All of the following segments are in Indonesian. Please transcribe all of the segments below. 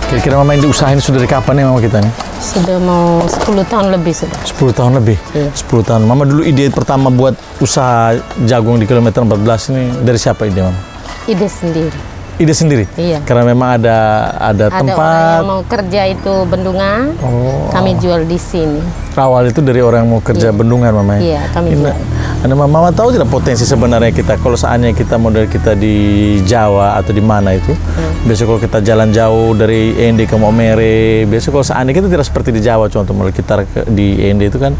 Kira-kira Mama ini usaha ini sudah dari kapan ya Mama kita nih? Sudah mau 10 tahun lebih sudah. 10 tahun lebih? Iya. 10 tahun. Mama dulu ide pertama buat usaha jagung di kilometer 14 ini dari siapa ide Mama? Ide sendiri. Ide sendiri? Iya. Karena memang ada tempat. Ada orang yang mau kerja itu bendungan, kami jual di sini. Awal itu dari orang yang mau kerja bendungan Mama ya? Iya, kami jual. Mama tahu tidak potensi sebenarnya kita kalau seandainya kita model kita di Jawa atau di mana itu biasa kalau kita jalan jauh dari END ke Maumere, biasa kalau seandainya kita tidak seperti di Jawa, contoh model kita di END itu kan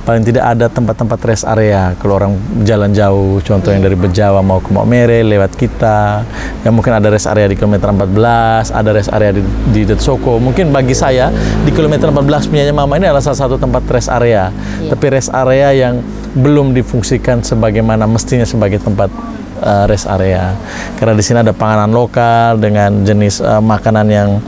paling tidak ada tempat-tempat rest area kalau orang jalan jauh, contoh yang dari Bejawa mau ke Maumere lewat kita, yang mungkin ada rest area di kilometer 14, ada rest area di Detsoko. Mungkin bagi saya di kilometer 14 punyanya Mama ini adalah salah satu tempat rest area, tapi rest area yang belum difungsikan sebagaimana mestinya sebagai tempat rest area. Karena di sini ada panganan lokal dengan jenis makanan yang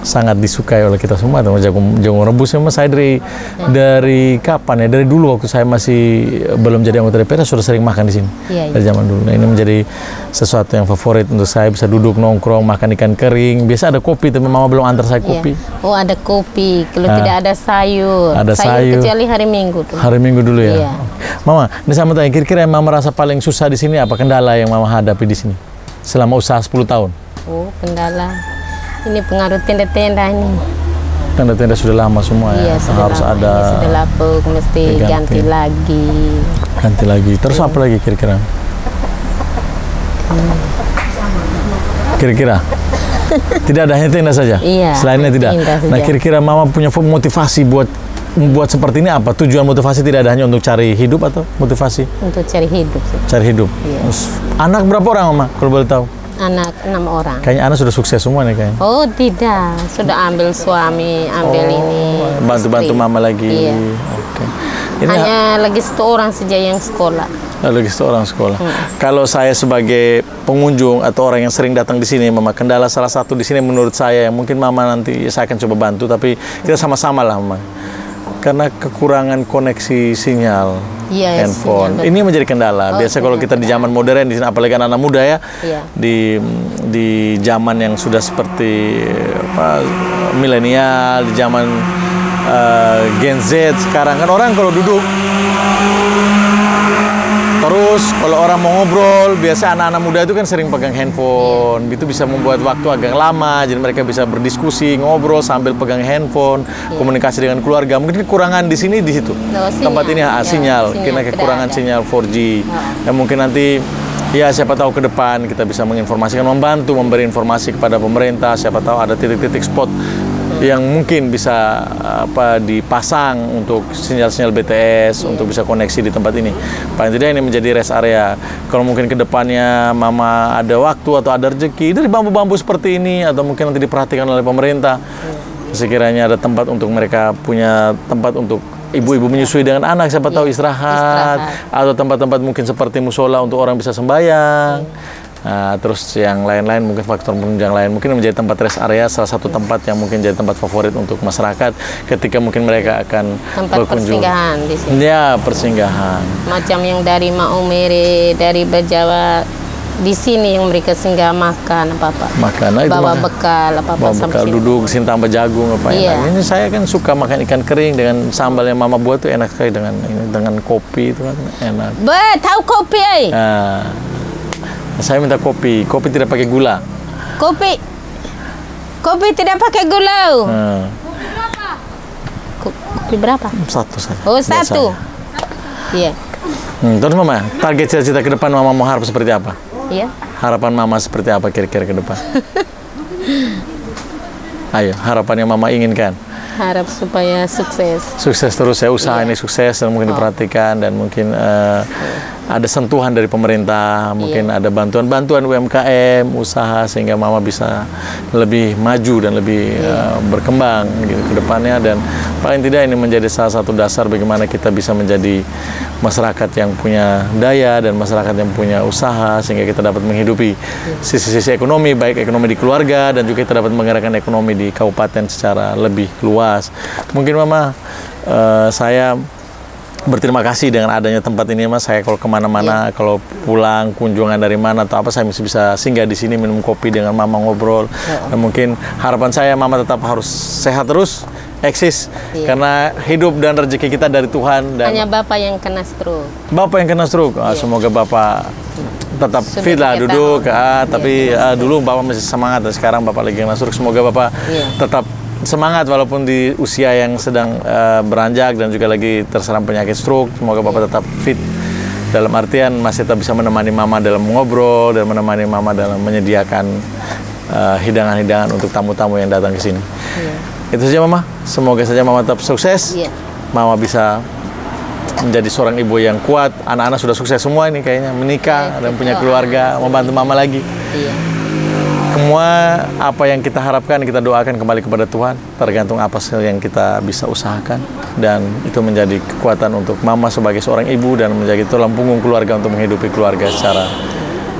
sangat disukai oleh kita semua, jagung rebus. Memang saya dari kapan ya? Dari dulu waktu saya masih belum jadi anggota DPR sudah sering makan di sini. Dari zaman dulu. Nah, ini menjadi sesuatu yang favorit untuk saya, bisa duduk nongkrong makan ikan kering. Biasa ada kopi, tapi Mama belum antar saya kopi. Oh, ada kopi. Kalau tidak ada sayur. Ada sayur kecuali hari Minggu tuh. Hari Minggu dulu ya. Mama, ini saya mau tanya, kira-kira yang Mama merasa paling susah di sini apa, kendala yang Mama hadapi di sini selama usaha 10 tahun? Oh, kendala. Ini pengaruh tenda-tenda ini. Tenda-tenda sudah lama semua ya? Sudah harus lama. ada. Ini sudah lapuk, mesti ganti lagi. Ganti lagi. Terus apa lagi kira-kira? Kira-kira? Tidak ada hanya tenda saja? Iya. Selainnya tidak? Nah, kira-kira Mama punya motivasi buat membuat seperti ini apa? Tujuan motivasi tidak ada hanya untuk cari hidup atau motivasi? Untuk cari hidup sih. Cari hidup? Iya. Anak berapa orang Mama kalau boleh tahu? Anak 6 orang. Kayaknya anak sudah sukses semua nih kayaknya. Oh tidak, sudah ambil suami, ambil ini. Bantu-bantu Mama lagi. Iya. Oke. Hanya lagi 1 orang saja yang sekolah. Lagi 1 orang sekolah. Kalau saya sebagai pengunjung atau orang yang sering datang di sini, Mama, kendala salah satu di sini menurut saya yang mungkin Mama nanti saya akan coba bantu, tapi kita sama-sama lah, Mama. Karena kekurangan koneksi sinyal handphone. Ini menjadi kendala. Biasa kalau kita di zaman modern di sini, apalagi anak-anak muda ya, di zaman yang sudah seperti milenial, di zaman Gen Z sekarang kan orang kalau duduk terus kalau orang mau ngobrol, biasa anak-anak muda itu kan sering pegang handphone. Itu bisa membuat waktu agak lama, jadi mereka bisa berdiskusi, ngobrol sambil pegang handphone, komunikasi dengan keluarga. Mungkin kekurangan di sini di situ. Tempat ini sinyal, karena kekurangan sinyal 4G. Dan mungkin nanti ya siapa tahu ke depan kita bisa menginformasikan, membantu memberi informasi kepada pemerintah, siapa tahu ada titik-titik spot yang mungkin bisa dipasang untuk sinyal-sinyal BTS untuk bisa koneksi di tempat ini. Paling tidak ini menjadi rest area. Kalau mungkin ke depannya Mama ada waktu atau ada rezeki dari bambu-bambu seperti ini, atau mungkin nanti diperhatikan oleh pemerintah, sekiranya ada tempat untuk mereka punya tempat untuk ibu-ibu menyusui dengan anak, siapa tahu istirahat. Atau tempat-tempat mungkin seperti musola untuk orang bisa sembahyang. Nah, terus yang lain-lain mungkin faktor penunjang lain mungkin menjadi tempat rest area, salah satu tempat yang mungkin jadi tempat favorit untuk masyarakat ketika mungkin mereka akan berkunjung. Persinggahan di sini. Ya, persinggahan. Macam yang dari Maumere, dari Bejawa, di sini yang mereka singgah makan apa-apa. Makan, bawa bekal apa-apa bekal, sampai duduk sini tambah jagung apa Ini saya kan suka makan ikan kering dengan sambal yang Mama buat tuh enak sekali dengan kopi itu kan enak. Tahu kopi? Nah, saya minta kopi tidak pakai gula. Kopi tidak pakai gula. Kopi berapa? 1 saja. Oh, 1. Iya. Terus Mama, target cita-cita ke depan Mama mau harap seperti apa? Iya. Harapan Mama seperti apa kira-kira ke depan? Ayo, harapan yang Mama inginkan. Harap supaya sukses. Sukses terus ya, usaha ini sukses dan mungkin diperhatikan dan mungkin ada sentuhan dari pemerintah, mungkin ada bantuan-bantuan UMKM, usaha sehingga Mama bisa lebih maju dan lebih berkembang gitu ke depannya. Dan paling tidak ini menjadi salah satu dasar bagaimana kita bisa menjadi masyarakat yang punya daya dan masyarakat yang punya usaha sehingga kita dapat menghidupi sisi-sisi ekonomi, baik ekonomi di keluarga dan juga kita dapat menggerakkan ekonomi di kabupaten secara lebih luas. Mungkin Mama, saya berterima kasih dengan adanya tempat ini, Mas. Saya kalau kemana-mana, kalau pulang kunjungan dari mana atau apa, saya masih bisa singgah di sini minum kopi dengan Mama, ngobrol. Dan mungkin harapan saya Mama tetap harus sehat terus, eksis, karena hidup dan rezeki kita dari Tuhan. Dan hanya Bapak yang kena stroke. Bapak yang kena stroke, semoga Bapak tetap Sudah fit lah, 3 duduk. tahun. Tapi dulu Bapak masih semangat, dan sekarang Bapak lagi kena stroke. Semoga Bapak tetap semangat walaupun di usia yang sedang beranjak dan juga lagi terserang penyakit stroke. Semoga Bapak tetap fit, dalam artian masih tetap bisa menemani Mama dalam ngobrol dan menemani Mama dalam menyediakan hidangan-hidangan untuk tamu-tamu yang datang ke sini. Itu saja, Mama. Semoga saja Mama tetap sukses. Mama bisa menjadi seorang ibu yang kuat. Anak-anak sudah sukses semua ini kayaknya, menikah dan punya keluarga, membantu Mama lagi. Semua apa yang kita harapkan, kita doakan kembali kepada Tuhan, tergantung apa yang kita bisa usahakan, dan itu menjadi kekuatan untuk Mama sebagai seorang ibu dan menjadi tulang punggung keluarga untuk menghidupi keluarga secara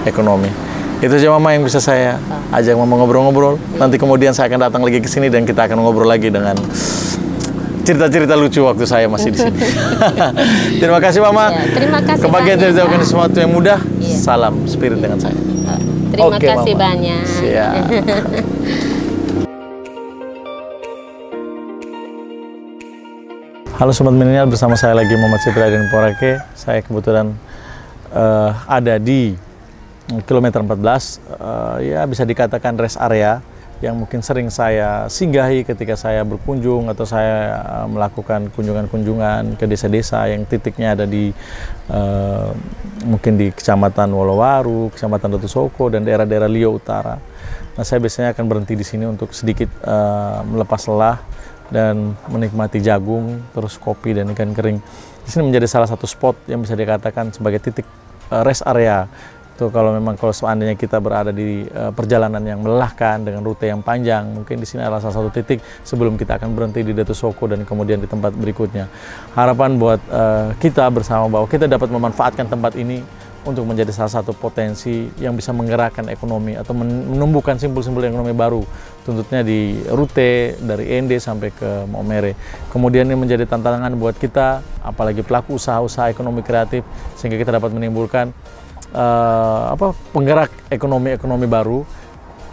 ekonomi. Itu saja, Mama, yang bisa saya ajak Mama ngobrol-ngobrol. Nanti kemudian saya akan datang lagi ke sini dan kita akan ngobrol lagi dengan cerita-cerita lucu waktu saya masih di sini. Terima kasih, Mama. Terima kasih. Kebahagiaan ceritakan sesuatu yang mudah. Salam spirit dengan saya. Terima kasih Mama. banyak. Siap. Halo Sobat Milenial, bersama saya lagi Muhammad Cipriadin Porake. Saya kebetulan ada di kilometer 14, ya bisa dikatakan rest area yang mungkin sering saya singgahi ketika saya berkunjung atau saya melakukan kunjungan-kunjungan ke desa-desa yang titiknya ada di mungkin di Kecamatan Wolowaru, Kecamatan Datu Soko, dan daerah-daerah Liau Utara. Nah, saya biasanya akan berhenti di sini untuk sedikit melepas lelah dan menikmati jagung, terus kopi dan ikan kering. Di sini menjadi salah satu spot yang bisa dikatakan sebagai titik rest area. Itu kalau seandainya kita berada di perjalanan yang melelahkan dengan rute yang panjang, mungkin di sini adalah salah satu titik sebelum kita akan berhenti di Datu Soko dan kemudian di tempat berikutnya. Harapan buat kita bersama bahwa kita dapat memanfaatkan tempat ini untuk menjadi salah satu potensi yang bisa menggerakkan ekonomi atau menumbuhkan simbol-simbol ekonomi baru, tentunya di rute dari Ende sampai ke Maumere. Kemudian ini menjadi tantangan buat kita, apalagi pelaku usaha-usaha ekonomi kreatif, sehingga kita dapat menimbulkan penggerak ekonomi baru.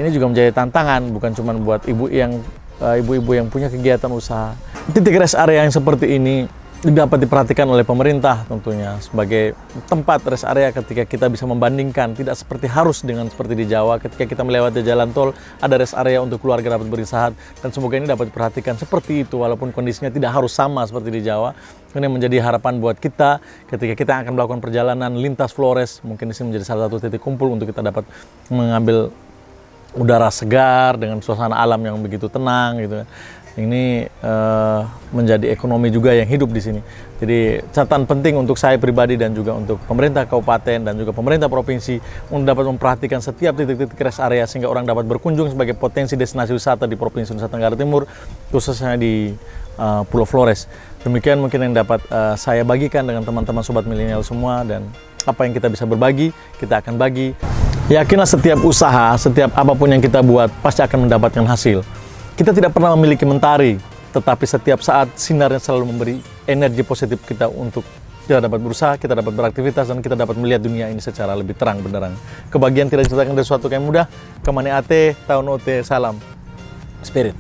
Ini juga menjadi tantangan bukan cuma buat ibu-ibu yang punya kegiatan usaha. Titik rest area yang seperti ini dapat diperhatikan oleh pemerintah tentunya sebagai tempat rest area ketika kita bisa membandingkan, tidak seperti harus dengan seperti di Jawa ketika kita melewati jalan tol ada rest area untuk keluarga dapat beristirahat, dan semoga ini dapat diperhatikan seperti itu walaupun kondisinya tidak harus sama seperti di Jawa. Ini menjadi harapan buat kita ketika kita akan melakukan perjalanan lintas Flores, mungkin di sini menjadi salah satu titik kumpul untuk kita dapat mengambil udara segar dengan suasana alam yang begitu tenang gitu. Ini menjadi ekonomi juga yang hidup di sini. Jadi catatan penting untuk saya pribadi dan juga untuk pemerintah kabupaten dan juga pemerintah provinsi untuk dapat memperhatikan setiap titik-titik rest area sehingga orang dapat berkunjung sebagai potensi destinasi wisata di Provinsi Nusa Tenggara Timur, khususnya di Pulau Flores. Demikian mungkin yang dapat saya bagikan dengan teman-teman Sobat Milenial semua, dan apa yang kita bisa berbagi, kita akan bagi. Yakinlah setiap usaha, setiap apapun yang kita buat pasti akan mendapatkan hasil. Kita tidak pernah memiliki mentari, tetapi setiap saat sinarnya selalu memberi energi positif kita untuk kita dapat berusaha, kita dapat beraktivitas, dan kita dapat melihat dunia ini secara lebih terang benderang. Kebahagiaan tidak diceritakan dari sesuatu yang mudah. Kamane ate, tahun ote, salam spirit.